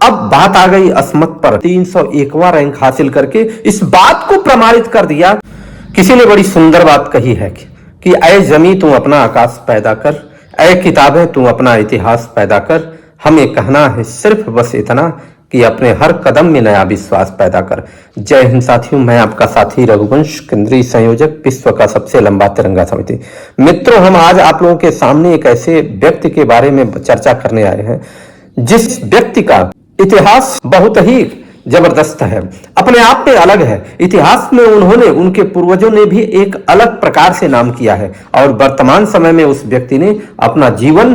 अब बात आ गई अस्मत पर। 301वां रैंक हासिल करके इस बात को प्रमाणित कर दिया। किसी ने बड़ी सुंदर बात कही है कि ऐ जमी तू अपना आकाश पैदा कर, ऐ किताबें तू अपना इतिहास पैदा कर, हमें कहना है सिर्फ बस इतना कि अपने हर कदम में नया विश्वास पैदा कर। जय हिंद साथियों, मैं आपका साथी रघुवंश, केंद्रीय संयोजक, विश्व का सबसे लंबा तिरंगा समिति। मित्रों, हम आज आप लोगों के सामने एक ऐसे व्यक्ति के बारे में चर्चा करने आए हैं जिस व्यक्ति का इतिहास बहुत ही जबरदस्त है, अपने आप में अलग है। इतिहास में उन्होंने, उनके पूर्वजों ने भी एक अलग प्रकार से नाम किया है और वर्तमान समय में उस व्यक्ति ने अपना जीवन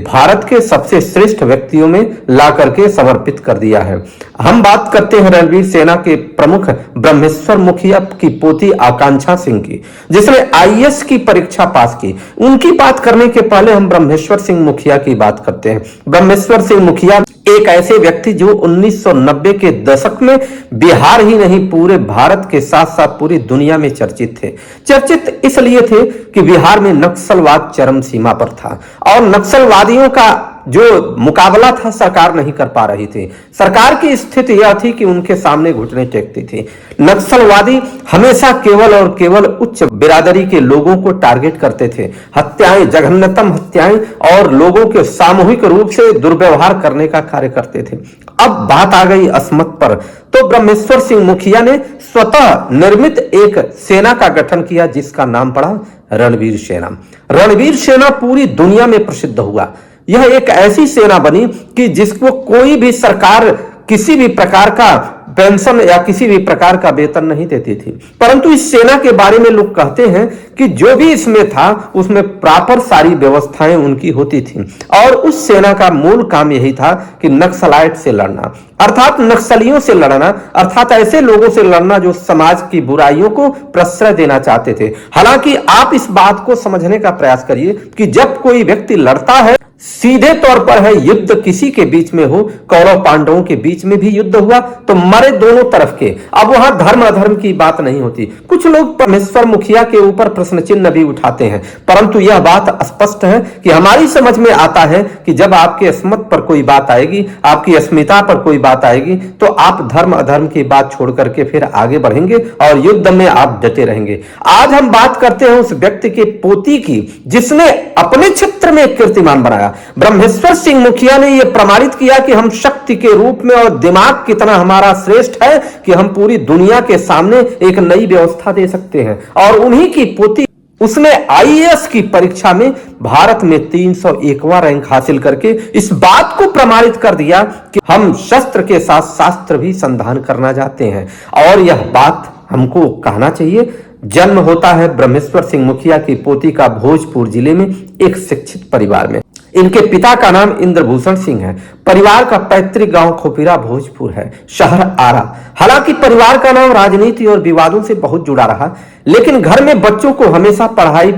भारत के सबसे श्रेष्ठ व्यक्तियों में ला करके समर्पित कर दिया है। हम बात करते हैं रणवीर सेना के प्रमुख ब्रह्मेश्वर मुखिया की पोती आकांक्षा सिंह की, जिसने आईएएस की परीक्षा पास की। उनकी बात करने के पहले हम ब्रह्मेश्वर सिंह मुखिया की बात करते हैं। ब्रह्मेश्वर सिंह मुखिया एक ऐसे व्यक्ति जो 1990 के दशक में बिहार ही नहीं पूरे भारत के साथ साथ पूरी दुनिया में चर्चित थे। चर्चित इसलिए थे कि बिहार में नक्सलवाद चरम सीमा पर था और नक्सलवादियों का जो मुकाबला था सरकार नहीं कर पा रही थी। सरकार की स्थिति यह थी कि उनके सामने घुटने टेकती थी। नक्सलवादी हमेशा केवल और केवल उच्च बिरादरी के लोगों को टारगेट करते थे। हत्याएं, जघन्यतम हत्याएं और लोगों के सामूहिक रूप से दुर्व्यवहार करने का कार्य करते थे। अब बात आ गई अस्मत पर, तो ब्रह्मेश्वर सिंह मुखिया ने स्वतः निर्मित एक सेना का गठन किया जिसका नाम पड़ा रणवीर सेना। रणवीर सेना पूरी दुनिया में प्रसिद्ध हुआ। यह एक ऐसी सेना बनी कि जिसको कोई भी सरकार किसी भी प्रकार का पेंशन या किसी भी प्रकार का वेतन नहीं देती थी, परंतु इस सेना के बारे में लोग कहते हैं कि जो भी इसमें था उसमें प्रॉपर सारी व्यवस्थाएं उनकी होती थी और उस सेना का मूल काम यही था कि नक्सलाइट से लड़ना, अर्थात नक्सलियों से लड़ना, अर्थात ऐसे लोगों से लड़ना जो समाज की बुराइयों को प्रश्रय देना चाहते थे। हालांकि आप इस बात को समझने का प्रयास करिए कि जब कोई व्यक्ति लड़ता है, सीधे तौर पर है युद्ध किसी के बीच में हो, कौरव पांडवों के बीच में भी युद्ध हुआ तो मरे दोनों तरफ के। अब वहां धर्म अधर्म की बात नहीं होती। कुछ लोग ब्रह्मेश्वर मुखिया के ऊपर प्रश्न चिन्ह भी उठाते हैं, परंतु यह बात स्पष्ट है कि हमारी समझ में आता है कि जब आपके अस्मत पर कोई बात आएगी, आपकी अस्मिता पर कोई बात आएगी, तो आप धर्म अधर्म की बात छोड़ करके फिर आगे बढ़ेंगे और युद्ध में आप डटे रहेंगे। आज हम बात करते हैं उस व्यक्ति के पोती की जिसने अपने क्षेत्र में एक कीर्तिमान बनाया। ब्रह्मेश्वर सिंह मुखिया ने यह प्रमाणित किया कि हम शक्ति के रूप में और दिमाग कितना हमारा श्रेष्ठ है कि हम पूरी दुनिया के सामने एक नई व्यवस्था दे सकते हैं। और उन्हीं की पोती, उसने आईएएस की परीक्षा में भारत में 301वां रैंक हासिल करके इस बात को प्रमाणित कर दिया कि हम शस्त्र के साथ शास्त्र भी संधान करना चाहते हैं। और यह बात हमको कहना चाहिए। जन्म होता है ब्रह्मेश्वर सिंह मुखिया की पोती का भोजपुर जिले में एक शिक्षित परिवार में। इनके पिता का नाम इंद्रभूषण सिंह है। परिवार का पैतृक गांव खोपीरा भोजपुर है, शहर आरा। हालांकि परिवार का नाम राजनीति और विवादों से बहुत जुड़ा रहा, लेकिन घर में बच्चों को हमेशा पढ़ाई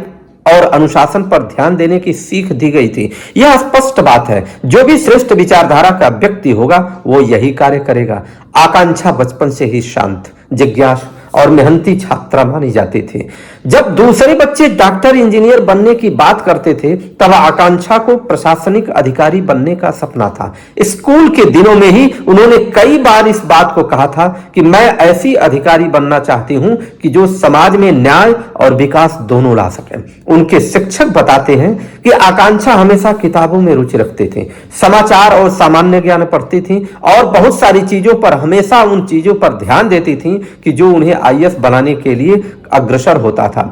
और अनुशासन पर ध्यान देने की सीख दी गई थी। यह स्पष्ट बात है, जो भी श्रेष्ठ विचारधारा का व्यक्ति होगा वो यही कार्य करेगा। आकांक्षा बचपन से ही शांत, जिज्ञासु और मेहनती छात्रा मानी जाती थी। जब दूसरे बच्चे डॉक्टर, इंजीनियर बनने की बात करते थे तब आकांक्षा को प्रशासनिक अधिकारी बनने का सपना था। स्कूल के दिनों में ही उन्होंने कई बार इस बात को कहा था कि मैं ऐसी अधिकारी बनना चाहती हूं कि जो समाज में न्याय और विकास दोनों ला सके। उनके शिक्षक बताते हैं कि आकांक्षा हमेशा किताबों में रुचि रखते थे, समाचार और सामान्य ज्ञान पढ़ती थी और बहुत सारी चीजों पर, हमेशा उन चीजों पर ध्यान देती थी कि जो उन्हें आईएएस बनाने के लिए अग्रसर होता था।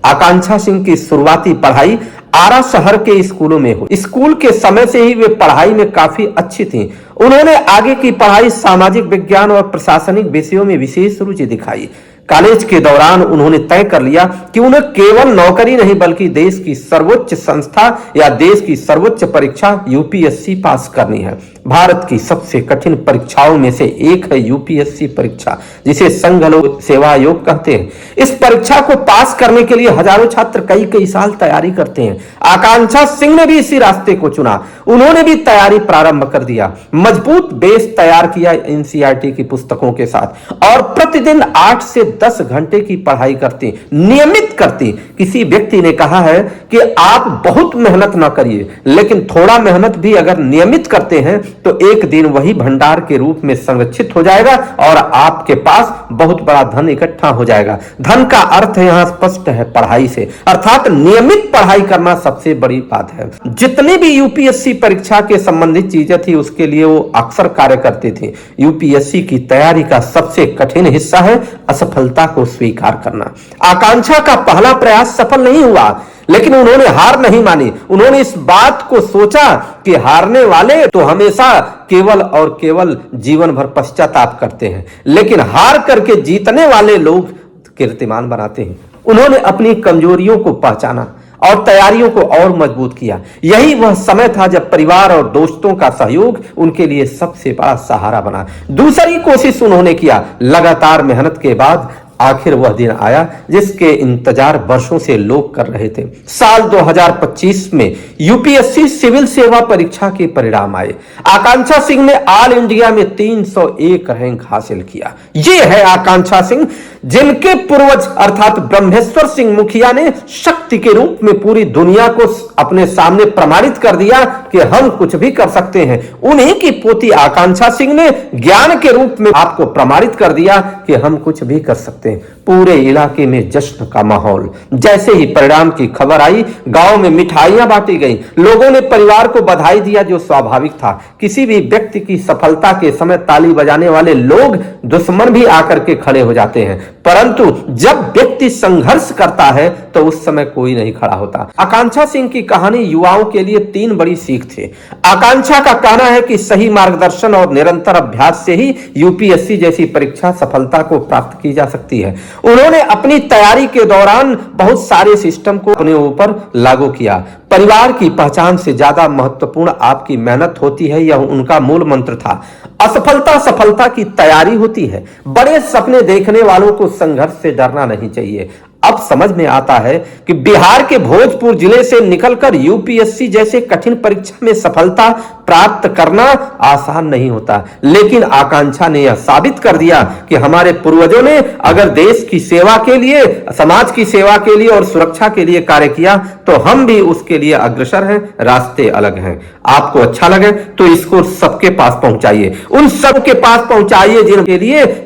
आकांक्षा सिंह की शुरुआती पढ़ाई आरा शहर के स्कूलों में हुई। स्कूल के समय से ही वे पढ़ाई में काफी अच्छी थीं। उन्होंने आगे की पढ़ाई सामाजिक विज्ञान और प्रशासनिक विषयों में विशेष रुचि दिखाई। कॉलेज के दौरान उन्होंने तय कर लिया कि उन्हें केवल नौकरी नहीं बल्कि देश की सर्वोच्च संस्था या देश की सर्वोच्च परीक्षा यूपीएससी पास करनी है। भारत की सबसे कठिन परीक्षाओं में से एक है यूपीएससी परीक्षा, जिसे संघ लोक सेवा आयोग कहते हैं। इस परीक्षा को पास करने के लिए हजारों छात्र कई कई साल तैयारी करते हैं। आकांक्षा सिंह ने भी इसी रास्ते को चुना। उन्होंने भी तैयारी प्रारंभ कर दिया। मजबूत बेस तैयार किया एनसीईआरटी की पुस्तकों के साथ और प्रतिदिन 8 से 10 घंटे की पढ़ाई करती, नियमित करती। किसी व्यक्ति ने कहा है कि आप बहुत मेहनत ना करिए, लेकिन थोड़ा मेहनत भी अगर नियमित करते हैं तो एक दिन वही भंडार के रूप में संरक्षित हो जाएगा और आपके पास बहुत बड़ा धन इकट्ठा हो जाएगा। धन का अर्थ यहां स्पष्ट है पढ़ाई से, अर्थात नियमित पढ़ाई करना सबसे बड़ी बात है। जितनी भी यूपीएससी परीक्षा के संबंधित चीजें थी उसके लिए वो अक्सर कार्य करते थे। यूपीएससी की तैयारी का सबसे कठिन हिस्सा है असफलता को स्वीकार करना। आकांक्षा का पहला प्रयास सफल नहीं हुआ, लेकिन उन्होंने हार नहीं मानी। उन्होंने इस बात को सोचा कि हारने वाले तो हमेशा केवल और केवल जीवन भर पश्चाताप करते हैं, लेकिन हार करके जीतने वाले लोग कीर्तिमान बनाते हैं। उन्होंने अपनी कमजोरियों को पहचाना और तैयारियों को और मजबूत किया। यही वह समय था जब परिवार और दोस्तों का सहयोग उनके लिए सबसे बड़ा सहारा बना। दूसरी कोशिश उन्होंने किया। लगातार मेहनत के बाद आखिर वह दिन आया जिसके इंतजार वर्षों से लोग कर रहे थे। साल 2025 में यूपीएससी सिविल सेवा परीक्षा के परिणाम आए। आकांक्षा सिंह ने ऑल इंडिया में 301 रैंक हासिल किया। ये है आकांक्षा सिंह, जिनके पूर्वज अर्थात ब्रह्मेश्वर सिंह मुखिया ने शक्ति के रूप में पूरी दुनिया को अपने सामने प्रमाणित कर दिया कि हम कुछ भी कर सकते हैं। उन्हीं की पोती आकांक्षा सिंह ने ज्ञान के रूप में आपको प्रमाणित कर दिया कि हम कुछ भी कर सकते हैं। पूरे इलाके में जश्न का माहौल। जैसे ही परिणाम की खबर आई, गांव में मिठाइयां बांटी गई। लोगों ने परिवार को बधाई दिया, जो स्वाभाविक था। किसी भी व्यक्ति की सफलता के समय ताली बजाने वाले लोग दुश्मन भी आकर के खड़े हो जाते हैं, परंतु जब व्यक्ति संघर्ष करता है तो उस समय कोई नहीं खड़ा होता। आकांक्षा सिंह की कहानी युवाओं के लिए 3 बड़ी सीख थी। आकांक्षा का कहना है कि सही मार्गदर्शन और निरंतर अभ्यास से ही यूपीएससी जैसी परीक्षा सफलता को प्राप्त की जा सकती है। उन्होंने अपनी तैयारी के दौरान बहुत सारे सिस्टम को अपने ऊपर लागू किया। परिवार की पहचान से ज्यादा महत्वपूर्ण आपकी मेहनत होती है, यह उनका मूल मंत्र था। असफलता सफलता की तैयारी होती है। बड़े सपने देखने वालों को संघर्ष से डरना नहीं चाहिए। अब समझ में आता है कि बिहार के भोजपुर जिले से निकलकर यूपीएससी जैसे कठिन परीक्षा में सफलता प्राप्त करना आसान नहीं होता, लेकिन आकांक्षा ने यह साबित कर दिया कि हमारे पूर्वजों ने अगर देश की सेवा के लिए, समाज की सेवा के लिए और सुरक्षा के लिए कार्य किया तो हम भी उसके लिए अग्रसर हैं। रास्ते अलग हैं। आपको अच्छा लगे तो इसको सबके पास पहुंचाइए, उन सबके पास पहुंचाइए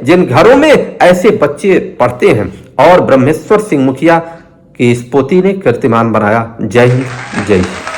जिन घरों में ऐसे बच्चे पढ़ते हैं। और ब्रह्मेश्वर सिंह मुखिया की इस पोती ने कीर्तिमान बनाया। जय हिंद, जय हिंद।